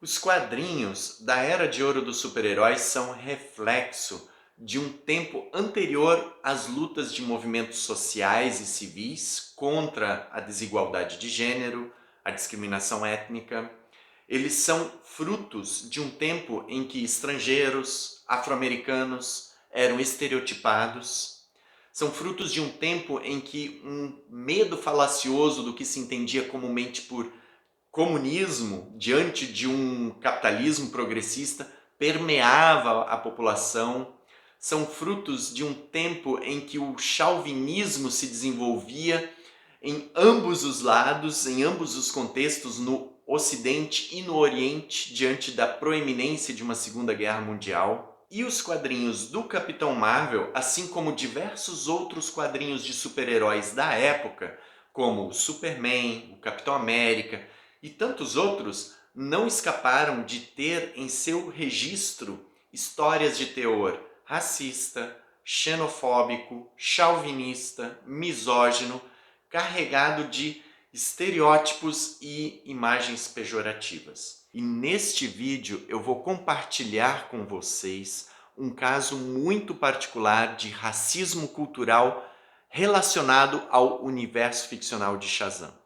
Os quadrinhos da Era de Ouro dos super-heróis são reflexo de um tempo anterior às lutas de movimentos sociais e civis contra a desigualdade de gênero, a discriminação étnica. Eles são frutos de um tempo em que estrangeiros, afro-americanos eram estereotipados. São frutos de um tempo em que um medo falacioso do que se entendia comumente por comunismo, diante de um capitalismo progressista, permeava a população. São frutos de um tempo em que o chauvinismo se desenvolvia em ambos os lados, em ambos os contextos, no Ocidente e no Oriente, diante da proeminência de uma Segunda Guerra Mundial. E os quadrinhos do Capitão Marvel, assim como diversos outros quadrinhos de super-heróis da época, como o Superman, o Capitão América e tantos outros, não escaparam de ter em seu registro histórias de teor racista, xenofóbico, chauvinista, misógino, carregado de estereótipos e imagens pejorativas. E neste vídeo eu vou compartilhar com vocês um caso muito particular de racismo cultural relacionado ao universo ficcional de Shazam.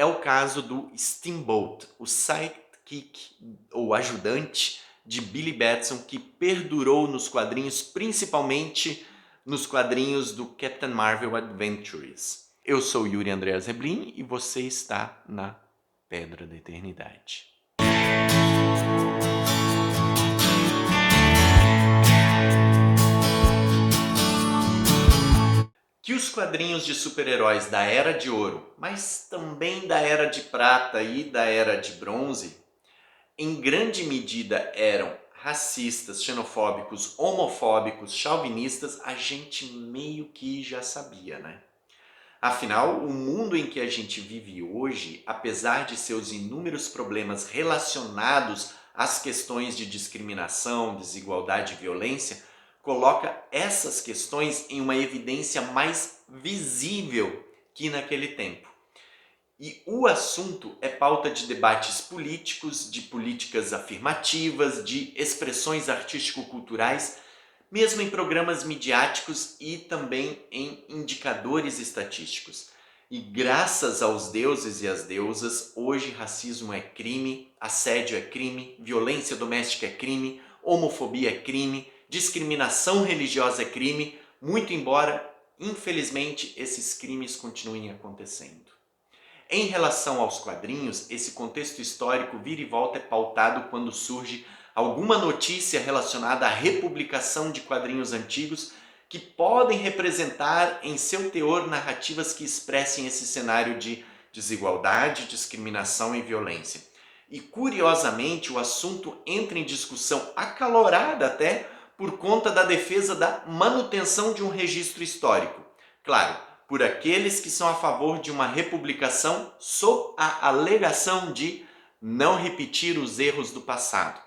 É o caso do Steamboat, o sidekick ou ajudante de Billy Batson, que perdurou nos quadrinhos, principalmente nos quadrinhos do Captain Marvel Adventures. Eu sou Yuri Andreas Reblin e você está na Pedra da Eternidade. Que os quadrinhos de super-heróis da Era de Ouro, mas também da Era de Prata e da Era de Bronze, em grande medida eram racistas, xenofóbicos, homofóbicos, chauvinistas, a gente meio que já sabia, né? Afinal, o mundo em que a gente vive hoje, apesar de seus inúmeros problemas relacionados às questões de discriminação, desigualdade e violência, coloca essas questões em uma evidência mais visível que naquele tempo. E o assunto é pauta de debates políticos, de políticas afirmativas, de expressões artístico-culturais, mesmo em programas midiáticos e também em indicadores estatísticos. E graças aos deuses e às deusas, hoje racismo é crime, assédio é crime, violência doméstica é crime, homofobia é crime, discriminação religiosa é crime, muito embora, infelizmente, esses crimes continuem acontecendo. Em relação aos quadrinhos, esse contexto histórico vira e volta é pautado quando surge alguma notícia relacionada à republicação de quadrinhos antigos que podem representar em seu teor narrativas que expressem esse cenário de desigualdade, discriminação e violência. E curiosamente o assunto entra em discussão acalorada até por conta da defesa da manutenção de um registro histórico. Claro, por aqueles que são a favor de uma republicação sob a alegação de não repetir os erros do passado.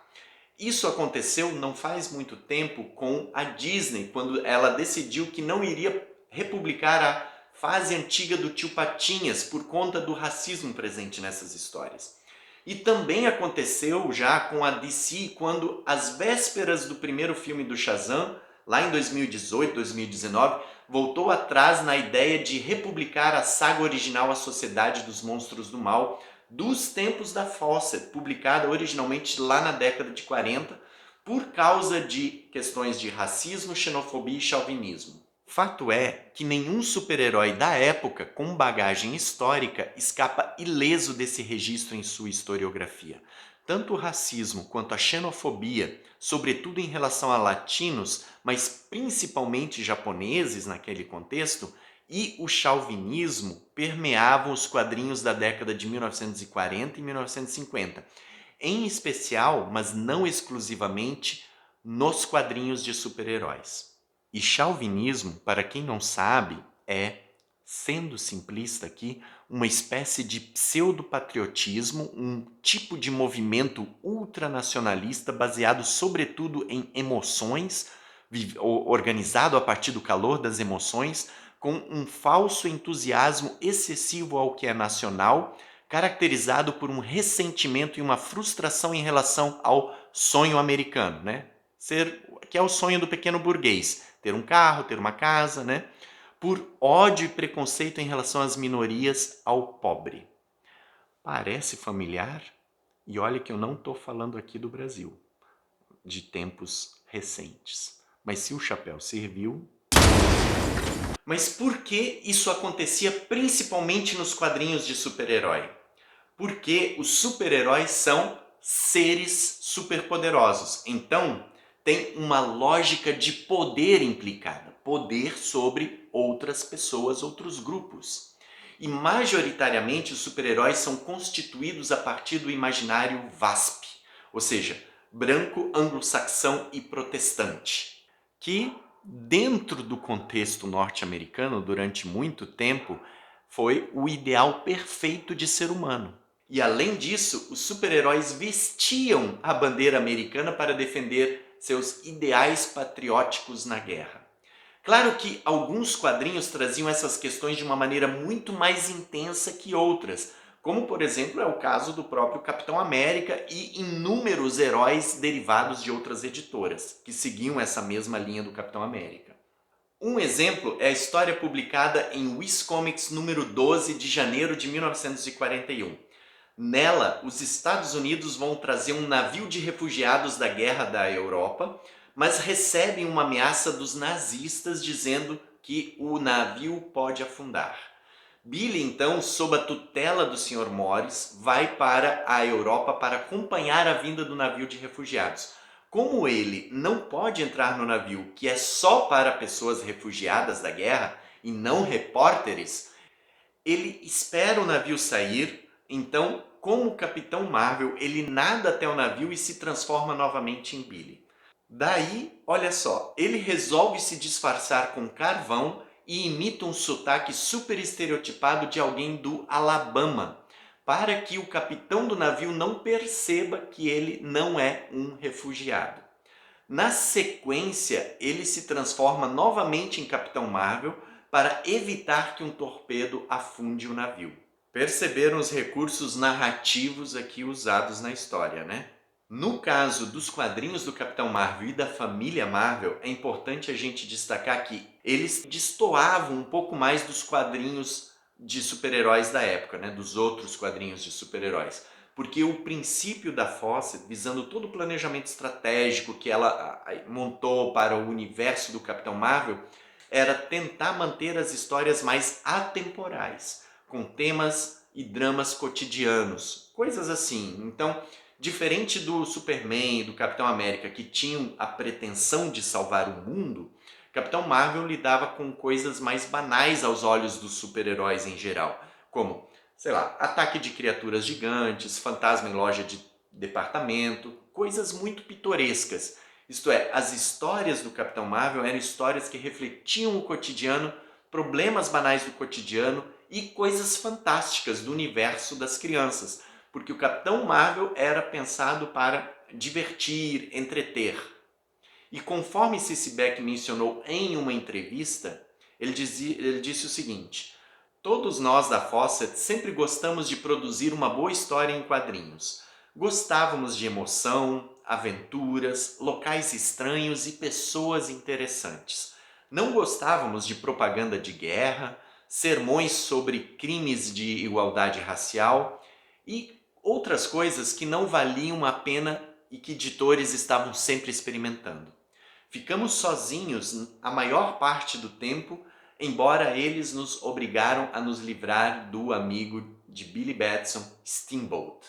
Isso aconteceu não faz muito tempo com a Disney, quando ela decidiu que não iria republicar a fase antiga do Tio Patinhas por conta do racismo presente nessas histórias. E também aconteceu já com a DC, quando às vésperas do primeiro filme do Shazam, lá em 2018, 2019, voltou atrás na ideia de republicar a saga original A Sociedade dos Monstros do Mal, dos tempos da Fawcett, publicada originalmente lá na década de 40, por causa de questões de racismo, xenofobia e chauvinismo. Fato é que nenhum super-herói da época com bagagem histórica escapa ileso desse registro em sua historiografia. Tanto o racismo quanto a xenofobia, sobretudo em relação a latinos, mas principalmente japoneses naquele contexto, e o chauvinismo permeavam os quadrinhos da década de 1940 e 1950, em especial, mas não exclusivamente, nos quadrinhos de super-heróis. E chauvinismo, para quem não sabe, é, sendo simplista aqui, uma espécie de pseudopatriotismo, um tipo de movimento ultranacionalista baseado sobretudo em emoções, organizado a partir do calor das emoções, com um falso entusiasmo excessivo ao que é nacional, caracterizado por um ressentimento e uma frustração em relação ao sonho americano, né? Que é o sonho do pequeno burguês, ter um carro, ter uma casa, né? Por ódio e preconceito em relação às minorias, ao pobre. Parece familiar? E olha que eu não estou falando aqui do Brasil, de tempos recentes. Mas se o chapéu serviu... Mas por que isso acontecia principalmente nos quadrinhos de super-herói? Porque os super-heróis são seres superpoderosos. Então, tem uma lógica de poder implicada. Poder sobre outras pessoas, outros grupos. E majoritariamente os super-heróis são constituídos a partir do imaginário VASP, ou seja, branco, anglo-saxão e protestante, que dentro do contexto norte-americano durante muito tempo foi o ideal perfeito de ser humano. E além disso, os super-heróis vestiam a bandeira americana para defender seus ideais patrióticos na guerra. Claro que alguns quadrinhos traziam essas questões de uma maneira muito mais intensa que outras, como por exemplo é o caso do próprio Capitão América e inúmeros heróis derivados de outras editoras, que seguiam essa mesma linha do Capitão América. Um exemplo é a história publicada em Whiz Comics número 12 de janeiro de 1941. Nela, os Estados Unidos vão trazer um navio de refugiados da guerra da Europa, mas recebem uma ameaça dos nazistas dizendo que o navio pode afundar. Billy, então, sob a tutela do Sr. Morris, vai para a Europa para acompanhar a vinda do navio de refugiados. Como ele não pode entrar no navio, que é só para pessoas refugiadas da guerra e não repórteres, ele espera o navio sair. Então, como Capitão Marvel, ele nada até o navio e se transforma novamente em Billy. Daí, olha só, ele resolve se disfarçar com carvão e imita um sotaque super estereotipado de alguém do Alabama, para que o capitão do navio não perceba que ele não é um refugiado. Na sequência, ele se transforma novamente em Capitão Marvel para evitar que um torpedo afunde o navio. Perceberam os recursos narrativos aqui usados na história, né? No caso dos quadrinhos do Capitão Marvel e da família Marvel, é importante a gente destacar que eles destoavam um pouco mais dos quadrinhos de super-heróis da época, né? Dos outros quadrinhos de super-heróis. Porque o princípio da Fawcett, visando todo o planejamento estratégico que ela montou para o universo do Capitão Marvel, era tentar manter as histórias mais atemporais, com temas e dramas cotidianos, coisas assim. Então, diferente do Superman e do Capitão América, que tinham a pretensão de salvar o mundo, Capitão Marvel lidava com coisas mais banais aos olhos dos super-heróis em geral, como, sei lá, ataque de criaturas gigantes, fantasma em loja de departamento, coisas muito pitorescas. Isto é, as histórias do Capitão Marvel eram histórias que refletiam o cotidiano, problemas banais do cotidiano e coisas fantásticas do universo das crianças, porque o Capitão Marvel era pensado para divertir, entreter. E conforme Cici Beck mencionou em uma entrevista, ele disse o seguinte: todos nós da Fawcett sempre gostamos de produzir uma boa história em quadrinhos. Gostávamos de emoção, aventuras, locais estranhos e pessoas interessantes. Não gostávamos de propaganda de guerra, sermões sobre crimes de igualdade racial e outras coisas que não valiam a pena e que editores estavam sempre experimentando. Ficamos sozinhos a maior parte do tempo, embora eles nos obrigaram a nos livrar do amigo de Billy Batson, Steamboat.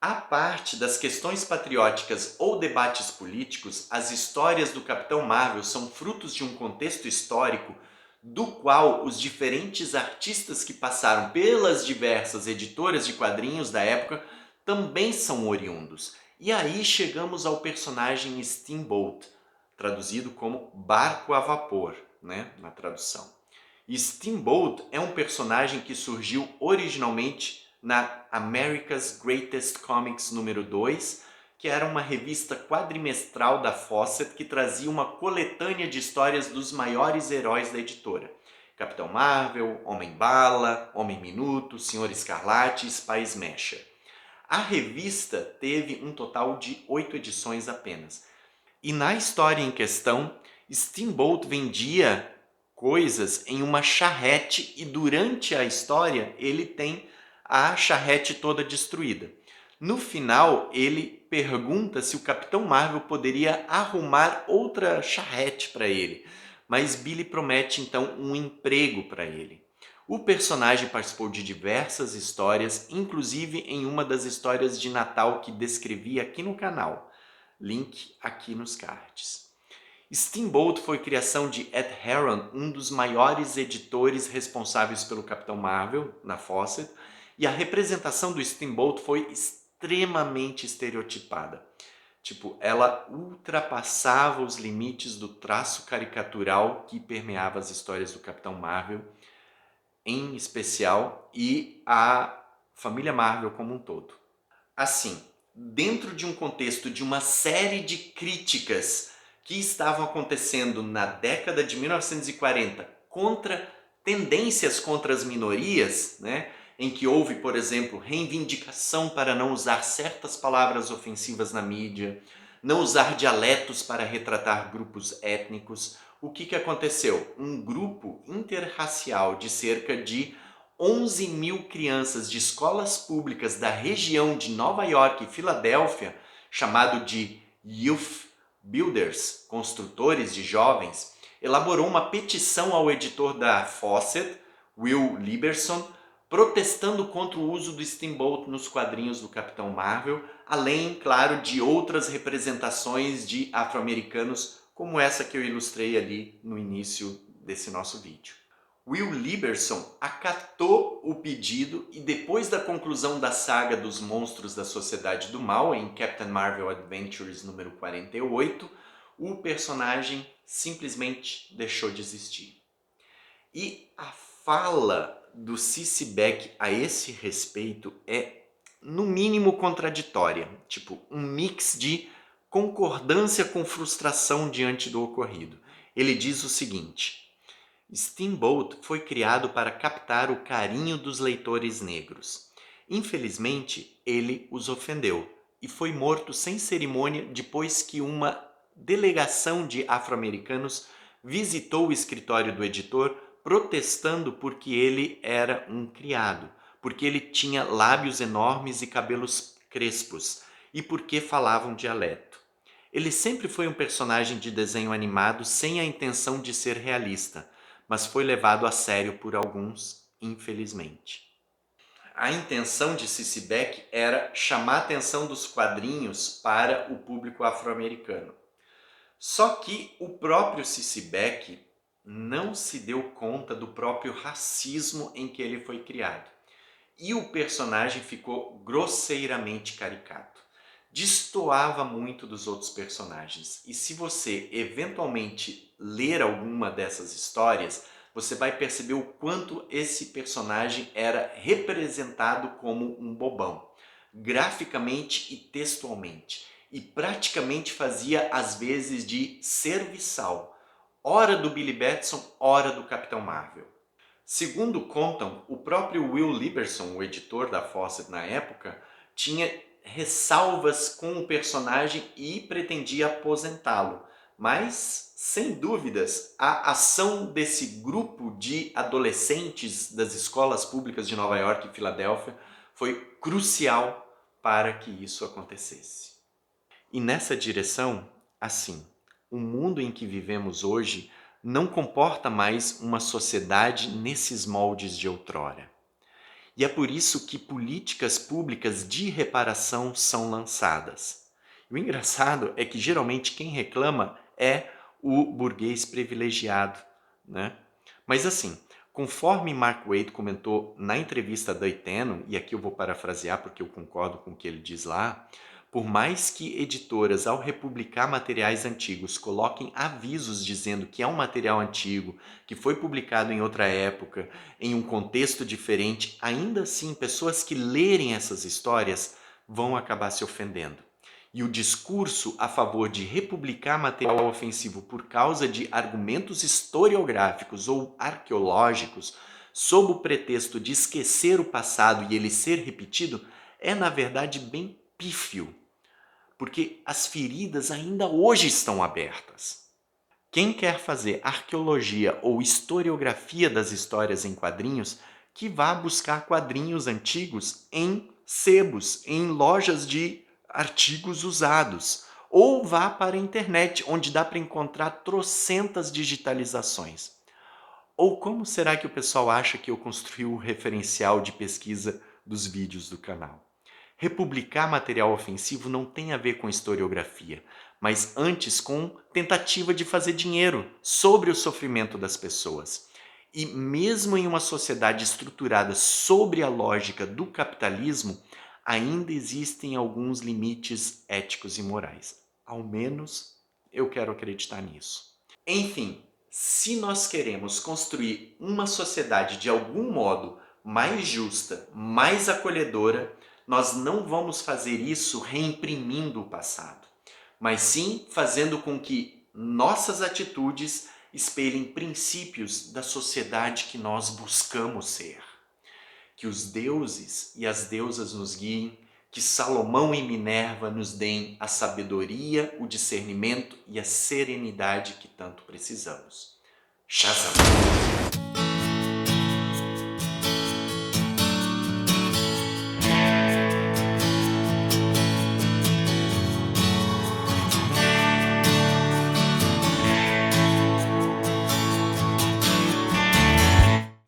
À parte das questões patrióticas ou debates políticos, as histórias do Capitão Marvel são frutos de um contexto histórico do qual os diferentes artistas que passaram pelas diversas editoras de quadrinhos da época também são oriundos. E aí chegamos ao personagem Steamboat, traduzido como barco a vapor, né, na tradução. E Steamboat é um personagem que surgiu originalmente na America's Greatest Comics número 2, que era uma revista quadrimestral da Fawcett que trazia uma coletânea de histórias dos maiores heróis da editora. Capitão Marvel, Homem-Bala, Homem-Minuto, Senhor Escarlate e Spy Smasher. A revista teve um total de 8 edições apenas. E na história em questão, Steamboat vendia coisas em uma charrete e durante a história ele tem a charrete toda destruída. No final, ele pergunta se o Capitão Marvel poderia arrumar outra charrete para ele, mas Billy promete então um emprego para ele. O personagem participou de diversas histórias, inclusive em uma das histórias de Natal que descrevi aqui no canal. Link aqui nos cards. Steamboat foi criação de Ed Herron, um dos maiores editores responsáveis pelo Capitão Marvel na Fawcett, e a representação do Steamboat foi extremamente estereotipada. Tipo, ela ultrapassava os limites do traço caricatural que permeava as histórias do Capitão Marvel, em especial, e a família Marvel como um todo. Assim, dentro de um contexto de uma série de críticas que estavam acontecendo na década de 1940 contra tendências contra as minorias, né, em que houve, por exemplo, reivindicação para não usar certas palavras ofensivas na mídia, não usar dialetos para retratar grupos étnicos. O que aconteceu? Um grupo interracial de cerca de 11 mil crianças de escolas públicas da região de Nova York e Filadélfia, chamado de Youth Builders, construtores de jovens, elaborou uma petição ao editor da Fawcett, Will Lieberson, protestando contra o uso do Steamboat nos quadrinhos do Capitão Marvel, além, claro, de outras representações de afro-americanos, como essa que eu ilustrei ali no início desse nosso vídeo. Will Lieberson acatou o pedido e depois da conclusão da saga dos monstros da Sociedade do Mal, em Captain Marvel Adventures número 48, o personagem simplesmente deixou de existir. E a fala do Cici Beck a esse respeito é, no mínimo, contraditória. Tipo, um mix de concordância com frustração diante do ocorrido. Ele diz o seguinte: Steamboat foi criado para captar o carinho dos leitores negros. Infelizmente, ele os ofendeu e foi morto sem cerimônia depois que uma delegação de afro-americanos visitou o escritório do editor protestando porque ele era um criado, porque ele tinha lábios enormes e cabelos crespos e porque falava um dialeto. Ele sempre foi um personagem de desenho animado sem a intenção de ser realista, mas foi levado a sério por alguns, infelizmente. A intenção de Cici Beck era chamar a atenção dos quadrinhos para o público afro-americano. Só que o próprio Cici Beck não se deu conta do próprio racismo em que ele foi criado. E o personagem ficou grosseiramente caricato. Destoava muito dos outros personagens. E se você eventualmente ler alguma dessas histórias, você vai perceber o quanto esse personagem era representado como um bobão, graficamente e textualmente. E praticamente fazia às vezes de serviçal, ora do Billy Batson, ora do Capitão Marvel. Segundo contam, o próprio Will Lieberson, o editor da Fawcett na época, tinha ressalvas com o personagem e pretendia aposentá-lo. Mas, sem dúvidas, a ação desse grupo de adolescentes das escolas públicas de Nova York e Filadélfia foi crucial para que isso acontecesse. E nessa direção, assim, o mundo em que vivemos hoje não comporta mais uma sociedade nesses moldes de outrora. E é por isso que políticas públicas de reparação são lançadas. E o engraçado é que geralmente quem reclama é o burguês privilegiado, né? Mas assim, conforme Mark Waid comentou na entrevista da Iteno, e aqui eu vou parafrasear porque eu concordo com o que ele diz lá, por mais que editoras, ao republicar materiais antigos, coloquem avisos dizendo que é um material antigo, que foi publicado em outra época, em um contexto diferente, ainda assim, pessoas que lerem essas histórias vão acabar se ofendendo. E o discurso a favor de republicar material ofensivo por causa de argumentos historiográficos ou arqueológicos, sob o pretexto de esquecer o passado e ele ser repetido, é na verdade bem pífio, porque as feridas ainda hoje estão abertas. Quem quer fazer arqueologia ou historiografia das histórias em quadrinhos, que vá buscar quadrinhos antigos em sebos, em lojas de artigos usados, ou vá para a internet, onde dá para encontrar trocentas digitalizações. Ou como será que o pessoal acha que eu construí o referencial de pesquisa dos vídeos do canal? Republicar material ofensivo não tem a ver com historiografia, mas antes com tentativa de fazer dinheiro sobre o sofrimento das pessoas. E mesmo em uma sociedade estruturada sobre a lógica do capitalismo, ainda existem alguns limites éticos e morais. Ao menos eu quero acreditar nisso. Enfim, se nós queremos construir uma sociedade de algum modo mais justa, mais acolhedora, nós não vamos fazer isso reimprimindo o passado, mas sim fazendo com que nossas atitudes espelhem princípios da sociedade que nós buscamos ser. Que os deuses e as deusas nos guiem, que Salomão e Minerva nos deem a sabedoria, o discernimento e a serenidade que tanto precisamos. Shazam!